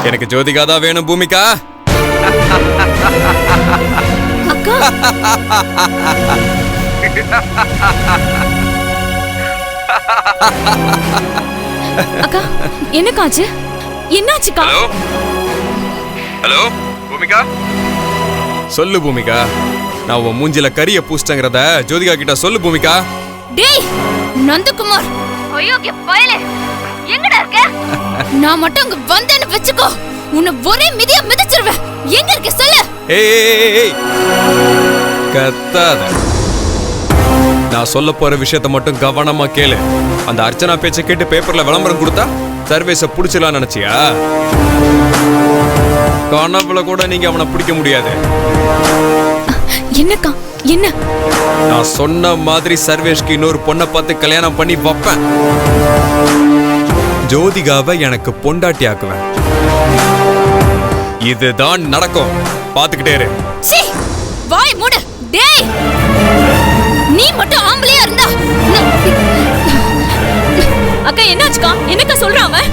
எனக்கு ஜோதிகா தான் வேணும் பூமிகா. அக்கா அக்கா என்னக்காச்சு? என்னாச்சுக்கா? ஹலோ ஹலோ பூமிகா, சொல்லு பூமிகா. நான் உன் மூஞ்சில கரிய பூசிட்டேங்கிறத ஜோதிகா கிட்ட சொல்லு பூமிகா. டேய் நந்தகுமார், அயோக்கிய பயலே, எங்கடா இருக்க? நான் மட்டும் அங்க வந்தேன்னு வெச்சுக்கோ, உன்னை ஒரே மிதியா மிதிச்சிருவேன். எங்க இருக்க சொல்லு. ஏய் கத்தாத. நான் சொல்ல போற விஷயத்த மட்டும் கவனமா கேளு. அந்த அர்ச்சனா பேச்சை கேட்டு பேப்பர்ல விளம்பரம் கொடுத்தா சர்வேஸ புடிச்சலாம் நினைச்சியா? கனவுல கூட நீங்க அவனை பிடிக்க முடியாது. என்னக்கா என்ன? நான் சொன்ன மாதிரி சர்வேஷ்க்கு இன்னொரு பொண்ணை பார்த்து கல்யாணம் பண்ணி வைப்பேன். ஜோதிகாவை எனக்கு பொண்டாட்டி ஆக்குவேன். இதுதான் நடக்கும். பாத்துக்கிட்டே இரு. வாய் மூடு. டேய் நீ மட்டும் ஆம்பளையா இருந்தா. அக்கா என்னாச்சுக்கா? என்னக்கா சொல்றான் அவன்?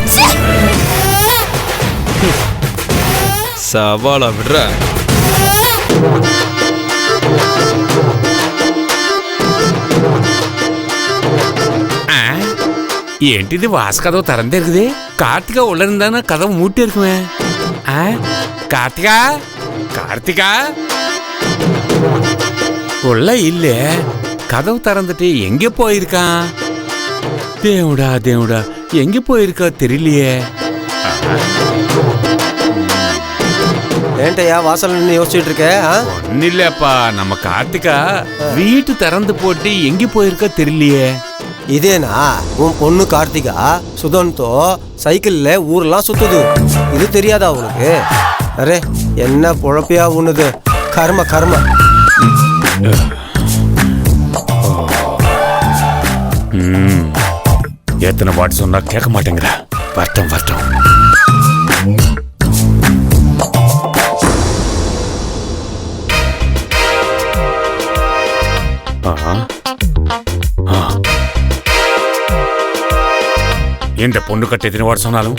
சவாலா விடுற. ఏంటిది వాసు కథ తెరందే இருக்குது? కార్తిక உள்ள இருந்தானா கதவு மூட்டி இருக்குமே. కార్తికా కార్తికా உள்ள இல்ல. கதவு திறந்துட்டு எங்க போயிருக்கான்? தேவுடா தேவுடா, எங்க போயிருக்கா தெரியலையே. ஏன்டையா வாசல் நின்று யோசிச்சுட்டு இருக்க? ஒன்னும் இல்லப்பா, நம்ம கார்த்திகா வீட்டு திறந்து போட்டு எங்க போயிருக்கா தெரியலையே. இதேனா உன் பொண்ணு கார்த்திகா சுதன்தோ சைக்கிள்ல ஊரெல்லாம் சுத்துது. இது தெரியாதா உனக்கு? அரே என்ன பொழப்பியா உண்ணுது? கர்ம கர்ம. எத்தனை வாட்டி சொன்னா கேட்க மாட்டேங்கிற. வருத்தம் வருத்தம். இந்த பொண்ணு கட்ட எத்தனை வாட்டி சொன்னாலும்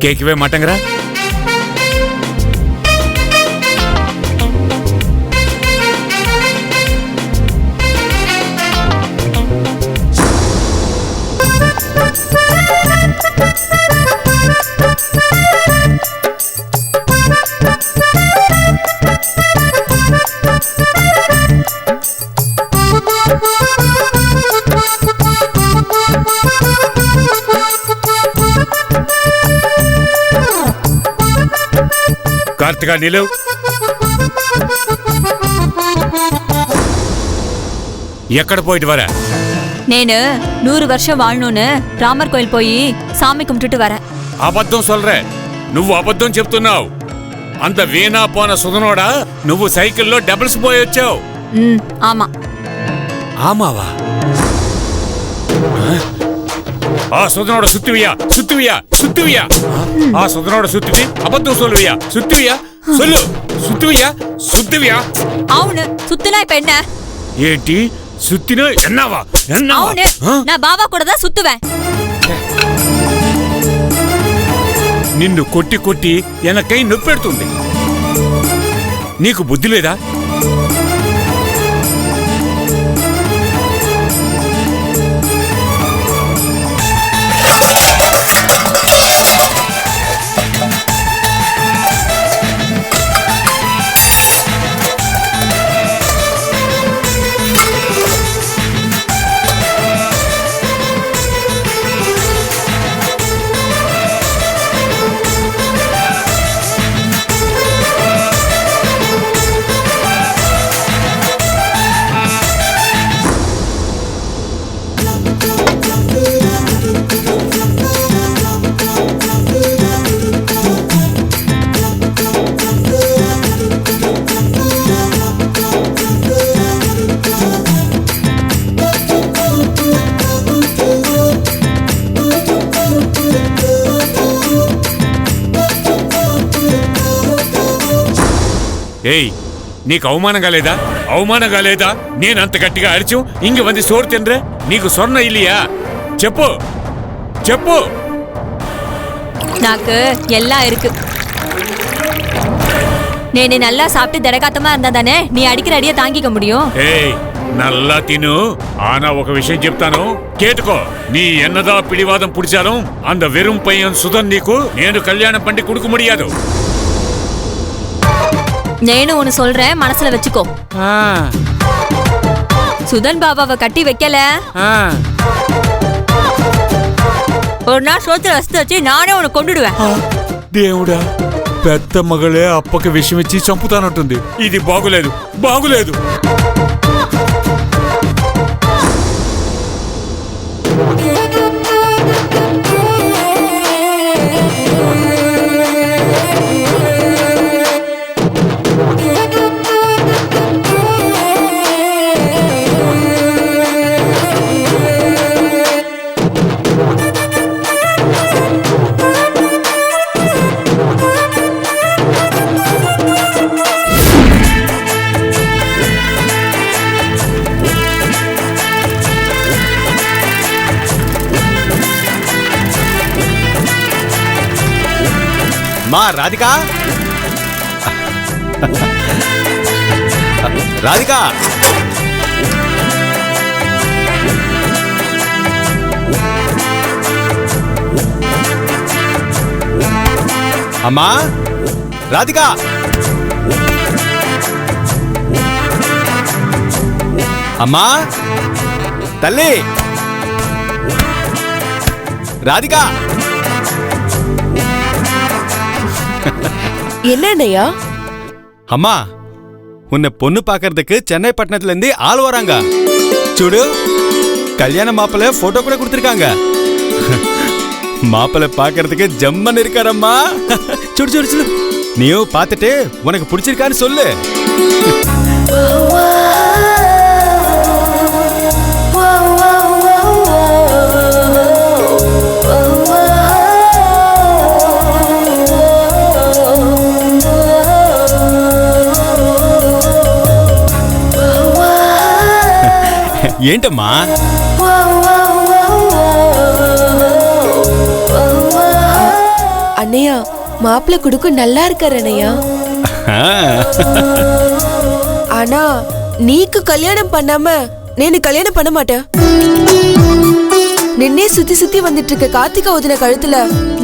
கேட்கவே மாட்டேங்கிற. కార్తికా నిలవ్. ఎక్కడ పోయిட்டு వர? నేను 100 வருஷம் வாழணும்னு ராமர் கோயில் போய் சாமி கும்பிட்டுட்டு வரேன். అబద్ధం சொல்ற. నువ్వు అబద్ధం చెప్తున్నావు. అంత వీణా పోన సుధనోడా నువ్వు సైకిల్లో డబుల్స్ పోయొచ్చావు. ஆமா. ஆமாவா? ஆ சுதனோட சுத்துவியா சுத்துவியா சுத்துவியா? ஆ சுதனோட சுத்துவி அபத்தம் சொல்லுவியா சுத்துவியா? சொல்லு சுத்துவியா சுத்துவியா? అవును சுத்துனா இப்ப என்ன? ఏంటి சுத்தினா என்னவா? అవును நான் బావా கூட தான் சுத்துவேன். నిన్ను కొట్టి కొట్టి ఎనకై నొప్పెడుతుంది. నీకు బుద్ధి లేదా? ఏయ్ నీకు అవమానంగా లేదా? అవమానంగా లేదా? నేనంత గట్టిగా అరిచు ఇంక వంది సోరు తినరే. నీకు స్వర్ణ ఇల్లియా? చెప్పు చెప్పు. నాకు எல்லாம் இருக்கு. நேனு நல்லா சாப்பிட்டு திடகாத்தமா இருந்தா தானே நீ அடிக்கிற அடிய தாங்கிக்க முடியும். ఏయ్ నల్లా తిను ఆనా ఒక విషయం చెప్తాను కేటుకో నీ ఎన్నదా పిడివాదం పుడిచాலும் அந்த வெறும் பையன் சுதன் నీకు నేను கல்யாணம் பண்ணி கொடுக்க முடியாது. நேனு ஒன்னு சொல்றேன் மனசுல வச்சுக்கோ. சுதன் பாபாவை கட்டி வைக்கல ஒரு நாள் சோத்துல வசதி வச்சு நானே உனக்கு கொண்டுடுவேன். దేవుడా పెద్ద మగలే అప్పకి విషయం ఇచ్చి చంపుతానంటుంది. ఇది బాగులేదు బాగులేదు. మా రాధికా రాధికా అమ్మా రాధికా అమ్మా తల్లి రాధికా என்னையா? அம்மா உன்னை பொண்ணு பாக்குறதுக்கு சென்னை பட்டணத்துல இருந்து ஆள் வராங்க. చూడు கல்யாண மாப்பிள்ளை போட்டோ கூட கொடுத்திருக்காங்க. மாப்பிள்ளை பாக்குறதுக்கு ஜம்மன் இருக்காரம்மா. చూడు చూడు చూడు நீயும் பார்த்துட்டு உனக்கு பிடிச்சிருக்கான்னு சொல்லு. ఏంటమ్మా అన్నయ్య మాపిల్ల కొడుకు నల్లా இருக்காரு అన్నయ్య. ஆனா నీకు కళ్యాణం பண்ணாம నేను కళ్యాణం பண்ண மாட்டேன். నిన్నే சுத்தி சுத்தி வந்துட்டு இருக்க கார்த்திகா ஒதின கழுத்துல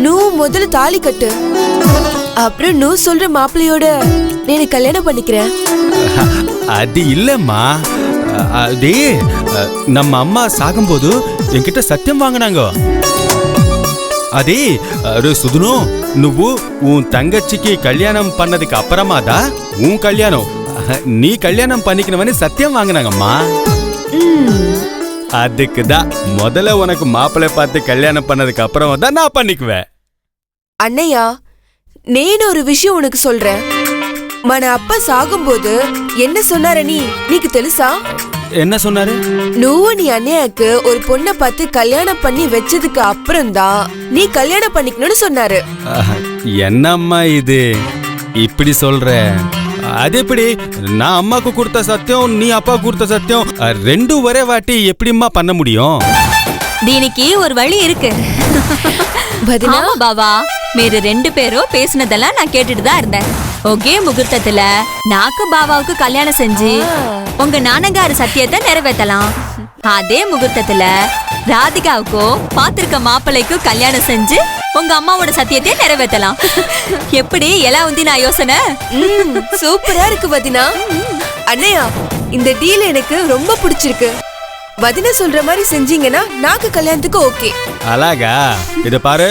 నువ్వు முதல்ல தாலி கட்டு. அப்புறம் నువ్వు சொல்ற மாப்பிள்ளையோட నేను கல்யாணம் பண்ணிக்கிறேன். அது இல்லம்மா, அது நம்ம அம்மா சாகும்போது என்கிட்ட சத்தியம் வாங்கினாங்க. அதே சுதுனு నువ్వు உன் தங்கச்சிக்கு கல்யாணம் பண்ணதுக்கு அப்புறமா தான் உன் கல்யாணம் நீ கல்யாணம் பண்ணிக்கணும்னு சத்தியம் வாங்கினாங்கம்மா. அதுக்கு தான் முதல்ல உனக்கு மாப்பிள்ளை பார்த்து கல்யாணம் பண்ணதுக்கு அப்புறமா தான் நான் பண்ணிக்குவேன். அண்ணையா నేను ஒரு விஷயம் உனக்கு சொல்றேன். మన అప్ప సాగుம்போது என்ன சொன்னாரு నీకు తెలుసా? என்ன சொன்னாரு? నువ్వు నీ అన్నయ్యకు ஒரு பொண்ணை பார்த்து கல்யாணம் பண்ணி வச்சதுக்கு அப்புறம் தான் நீ கல்யாணம் பண்ணிக்கணும்னு சொன்னாரு. என்னம்மா இது இப்படி சொல்ற? அது எப்படி? நான் அம்மாக்கு கொடுத்த சத்தியம் நீ அப்பா கொடுத்த சத்தியம் ரெண்டும் ஒரே வாட்டி எப்படிம்மா பண்ண முடியும்? దీనికి ஒரு வழி இருக்கு. ஆமா பாவா, మీరు ரெண்டு பேரும் பேசினதெல்லாம் நான் கேட்டுட்டு தான் இருந்தேன். ஒகே முகூர்த்தத்துல நாக்கு பாபாவுக்கு கல்யாணம் செஞ்சு உங்க நானங்காரு சத்தியத்தை நிறைவேற்றலாம். அதே முகூர்த்தத்துல ராதிகாவுக்கோ பாத்திருக்க மாப்பிள்ளைக்கும் கல்யாணம் செஞ்சு உங்க அம்மாவோட சத்தியத்தை நிறைவேற்றலாம். எப்படி எல்லாம் வந்து நான் யோசனை சூப்பரா இருக்கு வதினா. அண்ணையா இந்த டீல் எனக்கு ரொம்ப பிடிச்சிருக்கு. வதினா சொல்ற மாதிரி செஞ்சீங்கன்னா நாக்கு கல்யாணத்துக்கு ஓகே. அழகா இத பாரு,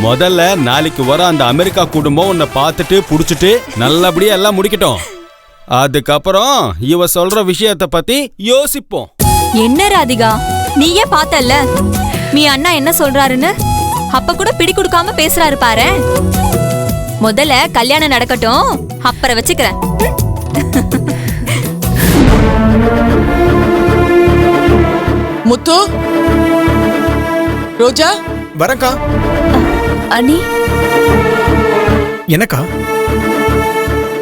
முதல்ல நாளைக்கு வர அந்த அமெரிக்கா குடும்பம் உன்னை பார்த்துட்டு புடிச்சிட்டு நல்லபடியா எல்லாம் முடிக்கட்டும். அதுக்கப்புறம் இவ சொல்ற விஷயத்த பத்தி யோசிப்போம். என்ன ராதிகா, நீயே பார்த்தல்ல மீ அண்ணா என்ன சொல்றாருன்னு. அப்ப கூட பிடி கொடுக்காம பேசுறாரு பாரு. முதல்ல கல்யாணம் நடக்கட்டும், அப்புறம் வச்சுக்கிறேன். முத்து, ரோஜா வரக்கா. அண்ணி எனக்கா?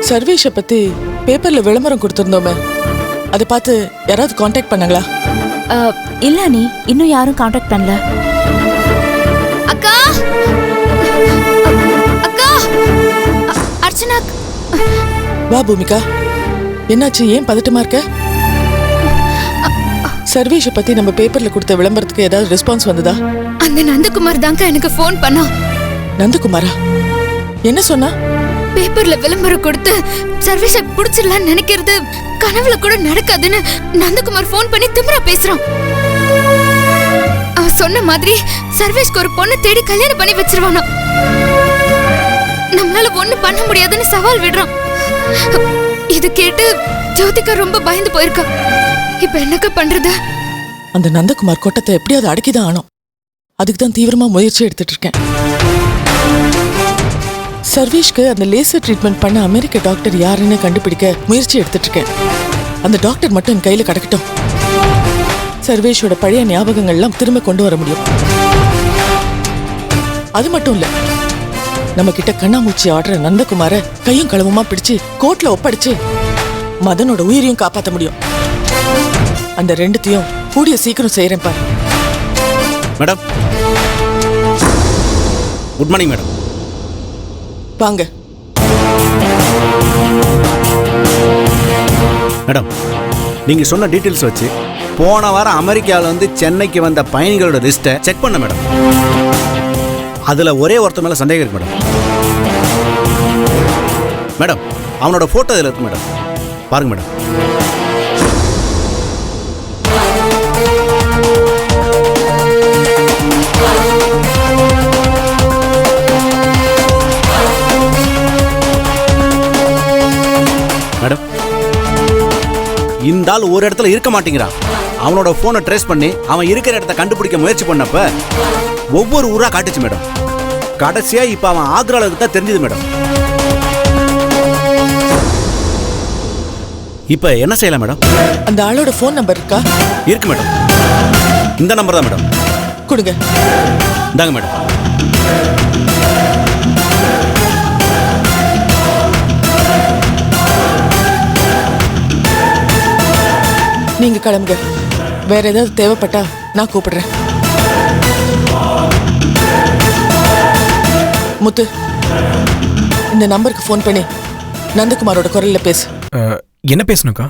சர்வேஷ பத்தி பேப்பர்ல விளம்பரம் கொடுத்திருந்தோமே, அதை பார்த்து யாராவது காண்டாக்ட் பண்ணாங்களா? இல்ல அண்ணி, இன்னும் யாரும் காண்டாக்ட் பண்ணல. அக்கா அக்கா அர்ச்சனா வா பூமிகா, என்னாச்சு? ஏன் பதட்டமா இருக்க? சர்வேஷை பத்தி நம்ம பேப்பர்ல கொடுத்த விளம்பரத்துக்கு ஏதாவது ரெஸ்பான்ஸ் வந்ததா? அந்த நந்தகுமார் தாங்க எனக்கு ஃபோன் பண்ணா. நந்தகுமாரா? என்ன சொன்னா? பேப்பர்ல விளம்பரம் கொடுத்து சர்வேஷ புடிச்சிடலாம்னு நினைக்கிறது கனவுல கூட நடக்காதுன்னு நந்தகுமார் ஃபோன் பண்ணி திமிரா பேசுறான். அவன் சொன்ன மாதிரி சர்வேஷ்க்கு ஒரு பொண்ணு தேடி கல்யாணம் பண்ணி வச்சிருவானா. நம்மளால ஒண்ணு பண்ண முடியாதுன்னு சவால் விடுறான். இது கேட்டு ஜோதிகா ரொம்ப பயந்து போயிருக்கா. இப்ப என்னக்கா பண்றது? அந்த நந்தகுமார் கொட்டத்தை எப்படியாவது அடக்கிதான் ஆனோம். அதுக்கு தான் தீவிரமா முயற்சி எடுத்துட்டு இருக்கேன். சர்வேஷ்க்கு அந்த லேசர் ட்ரீட்மெண்ட் பண்ண அமெரிக்க டாக்டர் யாருன்னு கண்டுபிடிக்க முயற்சி எடுத்துட்டு இருக்கேன். அந்த டாக்டர் மட்டும் என் கையில கிடக்கட்டும். சர்வேஷோட பழைய ஞாபகங்கள்லாம் திரும்ப கொண்டு வர முடியும். அது மட்டும் இல்ல, நம்ம கிட்ட கண்ணாமூச்சி ஆடுற நந்தகுமார கையும் களவுமா பிடிச்சு கோர்ட்ல ஒப்படைச்சு மதனோட உயிரையும் காப்பாற்ற முடியும். அந்த ரெண்டுத்தையும் கூடிய சீக்கிரம் செய்யறேன் பாரு. Madam, good morning madam. வாங்க மேடம், நீங்க சொன்ன டீட்டெயில்ஸ் வச்சு போன வாரம் அமெரிக்காவில் வந்து சென்னைக்கு வந்த பயணிகளோட லிஸ்ட்டை செக் பண்ண மேடம். அதுல ஒரே ஒருத்தர் மேல சந்தேகம் இருக்கு மேடம். மேடம், அவனோட போட்டோ இதில் இருக்கு மேடம். பாருங்க மேடம். மேடம், இந்த ஆள் ஒரு இடத்துல இருக்க மாட்டேங்கிறான். அவனோட போனை ட்ரேஸ் பண்ணி அவன் இருக்கிற இடத்த கண்டுபிடிக்க முயற்சி பண்ணப்ப ஒவ்வொரு ஊரா காட்டுச்சு மேடம். கடைசியா இப்ப அவன் ஆக்ரால தான் தெரிஞ்சது மேடம். இப்ப என்ன செய்யலாம் மேடம்? அந்த ஆளோட போன் நம்பர் இருக்கா? இருக்கு மேடம். இந்த நம்பர் தான் மேடம். கொடுங்க. இந்தாங்க மேடம். நீங்க கிளம்புங்க. வேற ஏதாவது தேவைப்பட்டா நான் கூப்பிடுறேன். முத்து, இந்த நம்பருக்கு ஃபோன் பண்ணி நந்தகுமாரோட குரல்ல பேசு. என்ன பேசணுக்கா?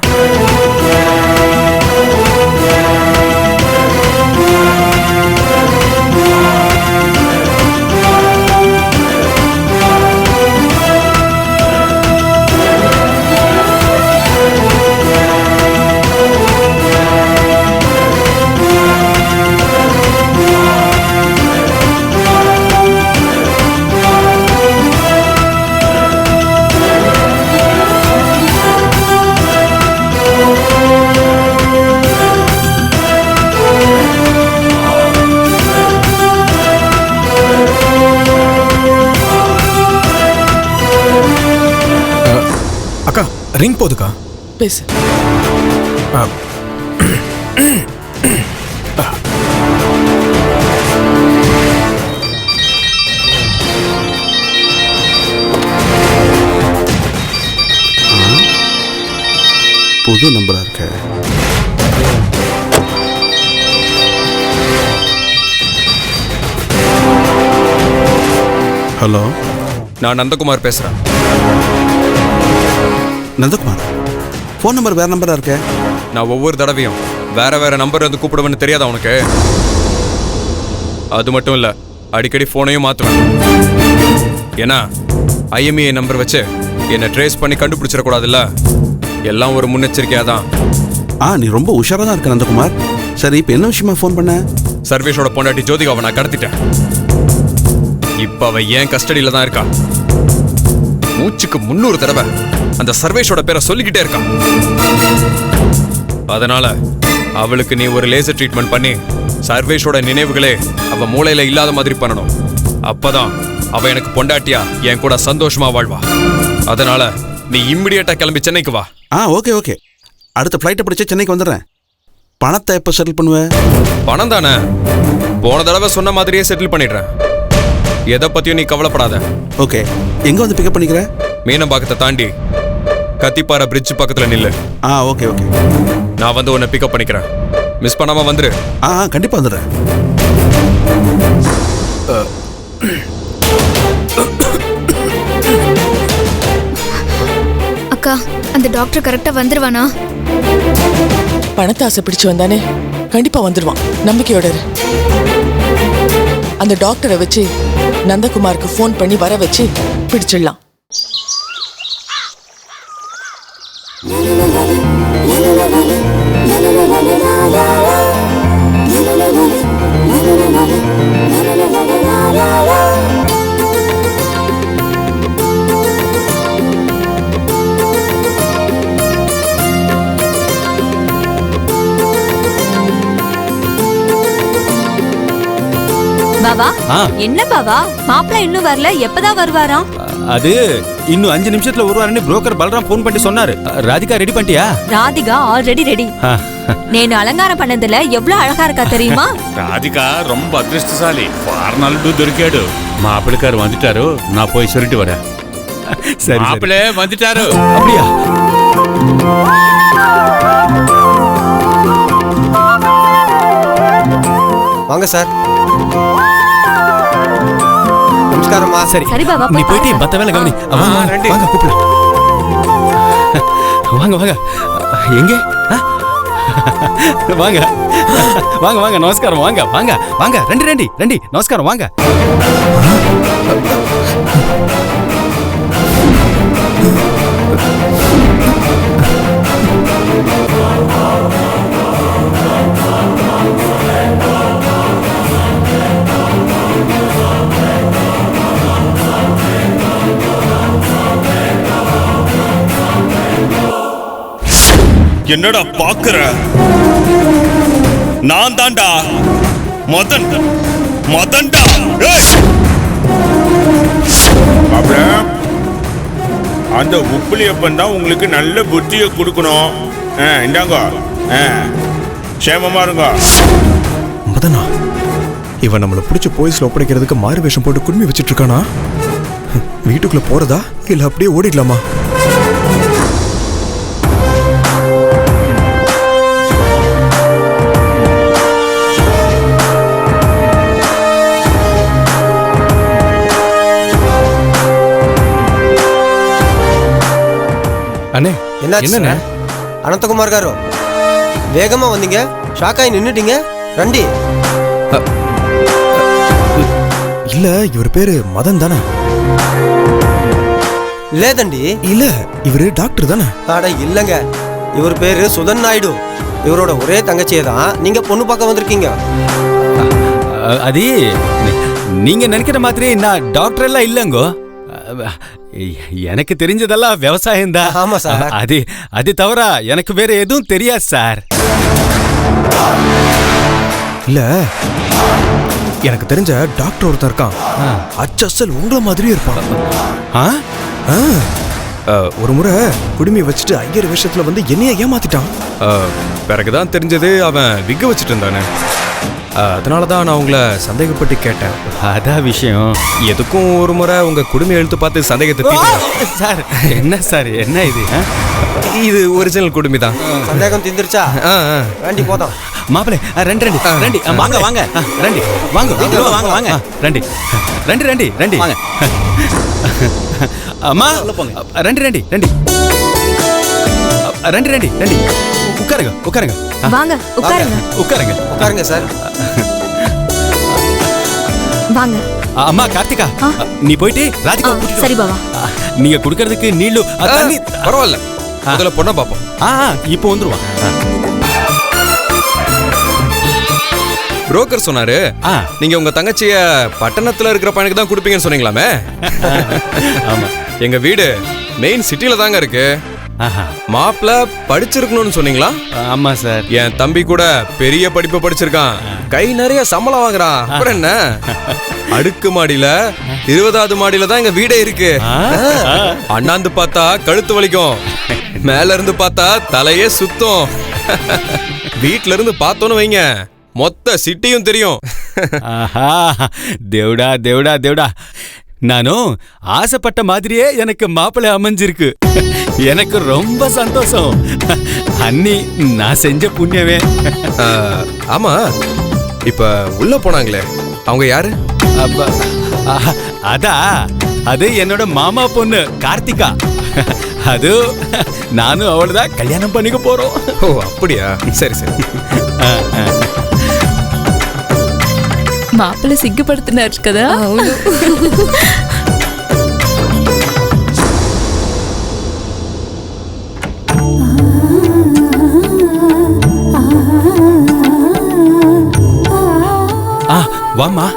அக்கா, ரிங் போதுக்கா. பேசு. புது நம்பரா இருக்க. ஹலோ, நான் நந்தகுமார் பேசுறேன். நந்தகுமார், ஃபோன் நம்பர் வேற நம்பரா இருக்க. நான் ஒவ்வொரு தடவையும் வேற வேற நம்பர் வந்து கூப்பிடுவேன்னு தெரியாதா உனக்கு? அது மட்டும் இல்ல, அடிக்கடி போனையும் மாத்துவேன். ஏன்னா IMEI நம்பர் வச்சு என்னை ட்ரேஸ் பண்ணி கண்டுபிடிச்சிடக்கூடாதுல்ல. எல்லாம் ஒரு முன்னெச்சரிக்கையா தான். நீ ரொம்ப உஷாரா தான் இருக்க நந்தகுமார். சரி, இப்போ என்ன விஷயமா ஃபோன் பண்ண? சர்வேஷோட பொண்டாட்டி ஜோதிகாவை நான் கடத்திட்டேன். இப்ப அவ ஏன் கஸ்டடியில தான் இருக்கா. மூச்சுக்கு 300 தடவை அந்த சர்வேஷோட பேரை சொல்லிக்கிட்டே இருக்கான். அதனால அவளுக்கு நீ ஒரு லேசர் ட்ரீட்மெண்ட் பண்ணி சர்வேஷோட நினைவுகளே அவ மூளையில இல்லாத மாதிரி பண்ணணும். அப்பதான் அவ எனக்கு பொண்டாட்டியா என் கூட சந்தோஷமா வாழ்வா. அதனால நீ இம்மிடியேட்டா கிளம்பி சென்னைக்கு வா. Okay okay. அடுத்த ஃப்ளைட்டை பிடிச்சி சென்னைக்கு வந்துடுறேன். பணத்தை எப்போ செட்டில் பண்ணுவேன்? பணம் தானே, போன தடவை சொன்ன மாதிரியே செட்டில் பண்ணிடுறேன். எதை பத்தியும் நீ கவலைப்படாத. ஓகே. எங்க வந்து பிக்கப் பண்ணிக்கிறேன்? மீனம்பாக்கத்தை தாண்டி கத்திப்பாறை பிரிட்ஜ் பக்கத்துல நில்லு. Okay okay. நான் வந்து உன்னை பிக்கப் பண்ணிக்கிறேன். மிஸ் பண்ணாம வந்துரு. கண்டிப்பா வந்துடுறேன். அக்கா, அக்கா அந்த டாக்டர் கரெக்டா வந்துருவானா? பணத்தை ஆசை பிடிச்சு வந்தானே, கண்டிப்பா வந்துடுவான். நம்பிக்கையோட இரு. அந்த டாக்டரை வச்சு நந்தகுமாருக்கு ஃபோன் பண்ணி வர வச்சு பிடிச்சிடலாம். பாபா, என்ன பாபா மாப்பிள்ள இன்னும் வரல, எப்பதான் வருவாராம்? அது இன்னும் 5 நிமிஷத்துல வருவாருன்னு புரோக்கர் பல்ராம் போன் பண்ணி சொன்னாரு. ராதிகா ரெடி பண்ணிட்டியா? Radhika already ready. నేను అలంకారం పన్నదిல எவ்வளவு அழகா இருக்கா தெரியுமா? ராதிகா ரொம்ப அதிர்ஷ்டசாலி. ஃபார்னாலிட்டி దొరికాడు. மாப்பிள்ளைக்கார் வந்துட்டாரு, நான் போய் சொல்லிட்டு வரேன். சரி, மாப்பிள்ளை வந்துட்டாரு. அப்படியா? வாங்க சார். நமஸ்காரம்மா. சரி சரி பாபா, நீ போயிட்டு மத்த வேலை கவனி. வாங்க கூப்பிடு. வாங்க வாங்க. எங்க? வாங்க வாங்க வாங்க. நமஸ்காரம். வாங்க வாங்க வாங்க. ரெண்டி நமஸ்காரம். வாங்க. என்னடா பாக்குற? நான் தான்டா மதன்டா. அந்த உப்புலியப்பன் தான் உங்களுக்கு நல்ல புத்தியை கொடுக்கணும். இந்தாங்க, சேமமா இருங்க. மதனா, இவன் நம்மளை பிடிச்சி போலீஸ்ல ஒப்படைக்கிறதுக்கு மாறு வேஷம் போட்டு குடுமி வச்சிட்டு இருக்கானா? வீட்டுக்குள்ள போறதா இல்ல அப்படியே ஓடிடலாமா? அண்ணே என்ன அனந்தகுமார் గారు, வேகமா வந்தீங்க, ஷாக்காய் நின்னுட்டீங்க. ரண்டி. இல்ல, இவர் பேரு மதன் தானே? లేదండి. இல்ல, இவரு டாக்டர் தானே? அட இல்லங்க, இவர் பேரு சுதன் நாயுடு. இவரோட ஒரே தங்கச்சியை தான் நீங்க பொண்ணு பார்க்க வந்திருக்கீங்க. அது நீங்க நினைக்கிற மாதிரி நான் டாக்டர் எல்லாம் இல்லங்கோ. எனக்கு தெரிஞ்சதெல்லாம் விவசாயம் தான். ஆமா சார். அது தவிர எனக்கு வேற எதுவும் தெரியாது சார். இல்ல, எனக்கு தெரிஞ்ச டாக்டர் ஒருத்தர் இருக்கான். அச்சல் உங்களை மாதிரியே இருப்பான். ஒரு முறை குடுமி வச்சுட்டு ஐயர் விஷயத்துல வந்து என்னைய ஏமாத்திட்டான். பிறகுதான் தெரிஞ்சது அவன் விக்க வச்சுட்டு இருந்தானே. அதனாலதான் நான் உங்களை சந்தேகப்பட்டு கேட்டேன். அதான் விஷயம். எதுக்கும் ஒரு முறை உங்க குடுமி எழுத்து பார்த்து சந்தேகத்தை சார். என்ன சார், என்ன இது? இது ஒரிஜினல் குடுமி தான். சந்தேகம் தீந்துருச்சா? ரண்டி போதும். மாப்பிள்ளை ரெண்டி வாங்க வாங்க. ரெண்டி வாங்க வாங்க வாங்க. ரெண்டி வாங்க. அம்மா ரெண்டி உட்காருங்க. வாங்க உட்காருங்க சார். வாங்க. அம்மா கார்த்திகா, நீ போயிட்டு ராதிகா. சரி பாபா. நீங்க குடுக்கிறதுக்கு நீலு தண்ணி பரவாயில்ல. முதல்ல பொண்ணை பாப்போம். இப்போ வந்துருவான். புரோக்கர் சொன்னாரு நீங்க உங்க தங்கச்சிய பட்டணத்துல இருக்கிற பையனுக்கு தான் கொடுப்பீங்கன்னு சொன்னீங்களாமே. ஆமா, எங்க வீடு மெயின் சிட்டில தாங்க இருக்கு. மாப்பிள்ள படிச்சிருக்கணும்னு சொன்னீங்களா? ஆமா சார். என் தம்பி கூட பெரிய படிப்பு படிச்சிருக்கான், கை நிறைய சம்பளம் வாங்குறான். அப்புறம் என்ன, அடுக்கு மாடியில 20வது மாடியில தான் எங்க வீடே இருக்கு. அண்ணாந்து பார்த்தா கழுத்து வலிக்கும், மேல இருந்து பார்த்தா தலையே சுத்தம். வீட்ல இருந்து பார்த்தோன்னு வைங்க, மொத்த சிட்டியும் தெரியும். தேவடா நானும் ஆசைப்பட்ட மாதிரியே எனக்கு மாப்பிள்ளை அமைஞ்சிருக்கு. எனக்கு ரொம்ப சந்தோஷம். அண்ணி, நான் செஞ்ச புண்ணியமே. ஆமா, இப்ப உள்ள போனாங்களே அவங்க யாரு? அது என்னோட மாமா பொண்ணு கார்த்திகா. அது நானும் அவள்தான் கல்யாணம் பண்ணிக்க போறோம். ஓ அப்படியா? சரி சரி. மாப்பிள்ளை சிக்கப்படுத்தினாரு కదా. வாமா.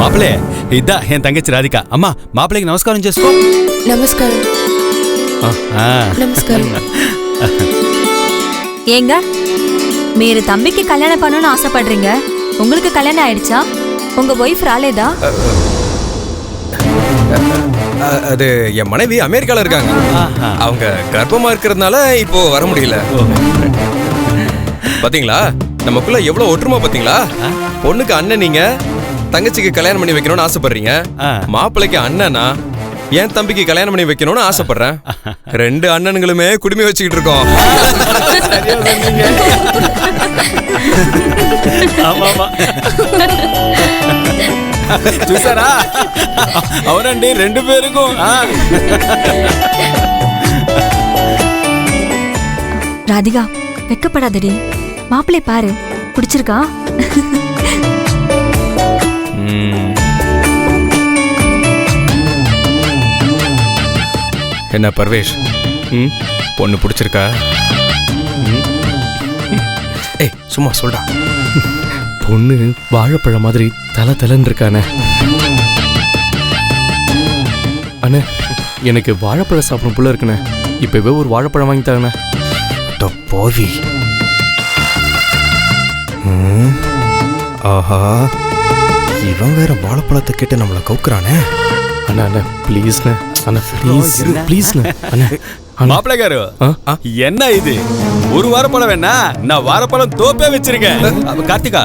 మాపలే ఇద్దా ఏం తంగచ్చి రాధిక అమ్మా మాపలేకి నమస్కారం చేసుకో. நமஸ்காரம். நமஸ்காரம். ஏங்க మీరు தம்பிக்கு கல்யாணம் பண்ணணும்னு ஆசைப்படுறீங்க, உங்களுக்கு கல்யாணம் ஆயிடுச்சா? உங்க ஒய்ஃப் ராலேதா? அது என் மனைவி அமெரிக்கால இருக்காங்க. அவங்க கர்ப்பமா இருக்கிறதுனால இப்போ வர முடியல. பாத்தீங்களா நமக்குள்ள எவ்வளவு ஒற்றுமை பாத்தீங்களா? பொண்ணுக்கு அண்ணன் நீங்க, தங்கச்சிக்கு கல்யாணம் பண்ணி வைக்கணும்னு ஆசைப்படுறீங்க. மாப்பிள்ளைக்கு அண்ணனா என் தம்பிக்கு கல்யாணம் பண்ணி வைக்கணும்னு ஆசைப்படுறேன். 2 அண்ணனுங்களுமே குடுமி வச்சுக்கிட்டு இருக்கோம். చూసారా అవునండి 2 பேருக்கும். ராதிகா வெக்கப்படாதடி, மாப்பிள்ளை பாரு பிடிச்சிருக்கா? என்ன பர்வேஷ், பொண்ணு பிடிச்சிருக்கா? ஏய் சும்மா சொல்டா. பொண்ணு வாழைப்பழம் மாதிரி தலை தலைன்னு இருக்கானே. அண்ணே எனக்கு வாழைப்பழம் சாப்பிடும் புள்ள இருக்குண்ணே. இப்பவே ஒரு வாழைப்பழம் வாங்கி தாங்கண்ணே. போவி. ஆஹா இவன் வேற வாழைப்பழத்தை கேட்டு நம்மளை கவுக்குறானே. அண்ணா அண்ணா ப்ளீஸ்ண்ணே, அண்ணா ப்ளீஸ் ப்ளீஸ்ண்ணே. அண்ணா மாப்பிள்ளை காரு என்ன இது, ஒரு வாழைப்பழம் வேணா நான் வாழைப்பழம் தோப்பே வச்சிருக்கேன். கார்த்திகா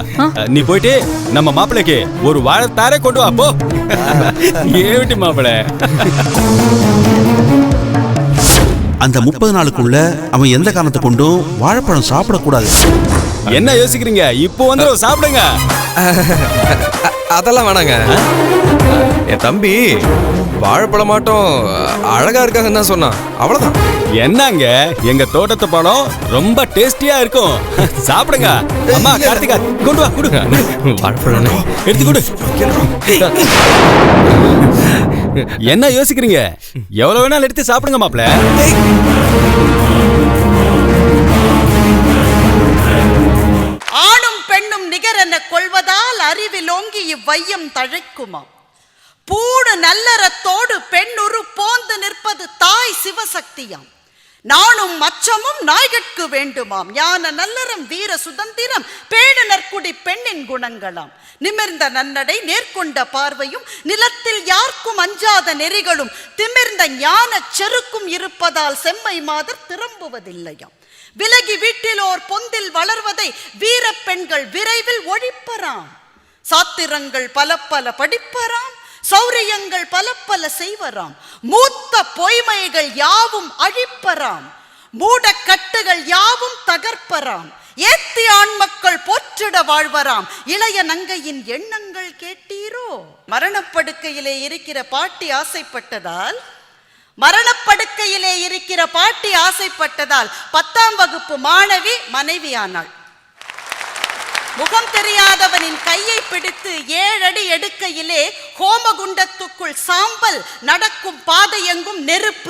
நீ போயிட்டு நம்ம மாப்பிள்ளைக்கு ஒரு வாழைத்தாரே கொண்டு வா போ. ஏவிட்டி மாப்பிள்ளை. அந்த 30 நாளுக்குள்ள அவன் எந்த காரணத்தை கொண்டும் வாழைப்பழம் சாப்பிடக்கூடாது. என்ன யோசிக்கிறீங்க? இப்போ வந்து சாப்பிடுங்க. அதெல்லாம் வேணாங்க. என் தம்பி வாழைப்பழமாட்டம் அழகா இருக்காங்கன்னு தான் சொன்னான், அவ்வளவுதான். என்னங்க எங்க தோட்டத்து பழம் ரொம்ப டேஸ்டியா இருக்கும், சாப்பிடுங்க. அம்மா கார்த்திகா கொண்டு வா, கொடு வாழைப்பழம் எடுத்து கொடு. என்ன யோசிக்கிறீங்க? எவ்வளவு வேணாலும் எடுத்து சாப்பிடுங்க மாப்பிள்ள. ஆணும் பெண்ணும் நிகரென கொள்வதால் அறிவிலோங்கி இவ்வையம் தழைக்குமாம். பூடு நல்லறத்தோடு பெண்ணுரு போந்து நிற்பது தாய் சிவசக்தியாம். நானும் அச்சமும் நாய்கட்கு வேண்டுமாம். ஞான நல்லறம் வீர சுதந்திரம் பேடு நற்குடி பெண்ணின் குணங்களாம். நிமிர்ந்த நன்னடை நேர்கொண்ட பார்வையும் நிலத்தில் யாருக்கும் அஞ்சாத நெறிகளும் திமிர்ந்த ஞான செருக்கும் இருப்பதால் செம்மை மாதர் திரும்புவதில்லையாம். விலகி வீட்டிலோர் பொந்தில் வளர்வதை வீர பெண்கள் விரைவில் ஒழிப்பராம். சாத்திரங்கள் பல பல படிப்பராம், சௌரியங்கள் பல பல செய்வராம். மூத்த பொய்மைகள் யாவும் அழிப்பராம், மூடக்கட்டுகள் யாவும் தகர்ப்பராம். ஏத்தி ஆண் மக்கள் போற்றிட வாழ்வராம். இளைய நங்கையின் எண்ணங்கள் கேட்டீரோ? மரணப்படுக்கையிலே இருக்கிற பாட்டி ஆசைப்பட்டதால் 10ஆம் வகுப்பு மாணவி மனைவியானாள். முகம் தெரியாதவனின் கையை பிடித்து 7 அடி எடுக்கையிலே ஹோமகுண்டத்துக்குள் சாம்பல், நடக்கும் பாதையெங்கும் நெருப்பு.